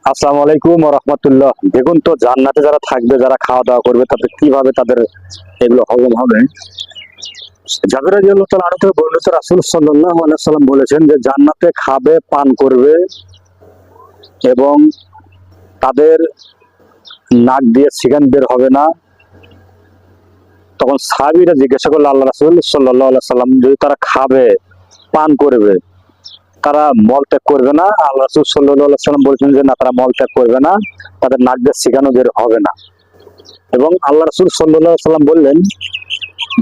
আসসালামু আলাইকুম ওয়া রাহমাতুল্লাহ। দেখুন তো জান্নাতে যারা থাকবে, যারা খাওয়া দাওয়া করবে, তাদের কিভাবে তাদের এগুলো হজম হবে। জাবের রাদিয়াল্লাহু তাআলা আনহু থেকে বর্ণিত, রাসূল সাল্লাল্লাহু আলাইহি সাল্লাম বলেছেন যে জান্নাতে খাবে, পান করবে এবং তাদের নাক দিয়ে সিগান বের হবে না। তখন সাহাবীরা জিজ্ঞাসা করলো আল্লাহ রাসূল সাল্লাল্লাহু আলাইহি সাল্লাম, যদি তারা খাবে, পান করবে, তারা মল ত্যাগ করবে না? আল্লাহ রাসূল সাল্লাল্লাহু আলাইহি সাল্লাম বলেছেন যে না, তারা মল ত্যাগ করবে না, তাদের নাক দিয়ে সিগানো বের হবে না। এবং আল্লাহ রাসূল সাল্লাল্লাহু আলাইহি সাল্লাম বললেন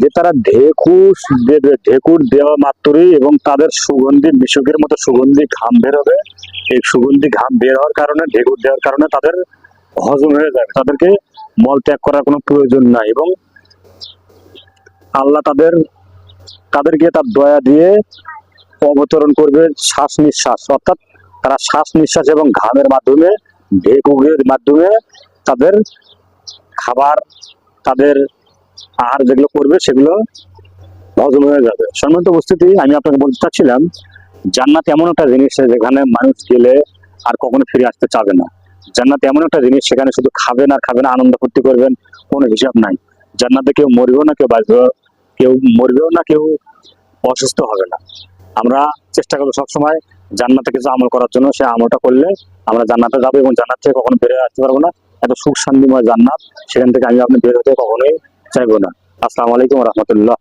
যে তারা ঢেকুর দেবে, ঢেকুর দেওয়া মাত্রই এবং তাদের সুগন্ধি, মিশুকের মতো সুগন্ধি ঘাম বের হবে। এই সুগন্ধি ঘাম বের হওয়ার কারণে, ঢেকুর দেওয়ার কারণে তাদের হজম হয়ে যাবে, তাদেরকে মল ত্যাগ করার কোনো প্রয়োজন নাই। এবং আল্লাহ তাদেরকে তার দয়া দিয়ে অবতরণ করবে শ্বাস নিঃশ্বাস, অর্থাৎ তারা শ্বাস নিঃশ্বাস এবং ঘামের মাধ্যমে, ঢেকুরের মাধ্যমে তাদের খাবার, তাদের আহার যেগুলো করবে সেগুলো হজম হয়ে যাবে। সম্মানিত উপস্থিতি, আমি আপনাকে বলতে চাচ্ছিলাম, জান্নাত এমন একটা জিনিস যেখানে মানুষ গেলে আর কখনো ফিরে আসতে চাবে না। জান্নাত এমন একটা জিনিস, সেখানে শুধু খাবেন আর খাবেন, আনন্দ ফুর্তি করবেন, কোনো হিসাব নাই। জান্নাতে কেউ মরবেও না, কেউ বাঁচবে, কেউ মরবেও না, কেউ অসুস্থ হবে না। আমরা চেষ্টা করবো সবসময় জান্নাতে কিছু আমল করার জন্য। সে আমলটা করলে আমরা জান্নাতে যাবো এবং জান্নাত থেকে কখনো বেরিয়ে আসতে পারবো না। এত সুখ শান্তিময় জান্নাত, সেখান থেকে আমি আপনি বের হতে কখনোই চাইবো না। আসসালামু আলাইকুম ওয়া রাহমাতুল্লাহ।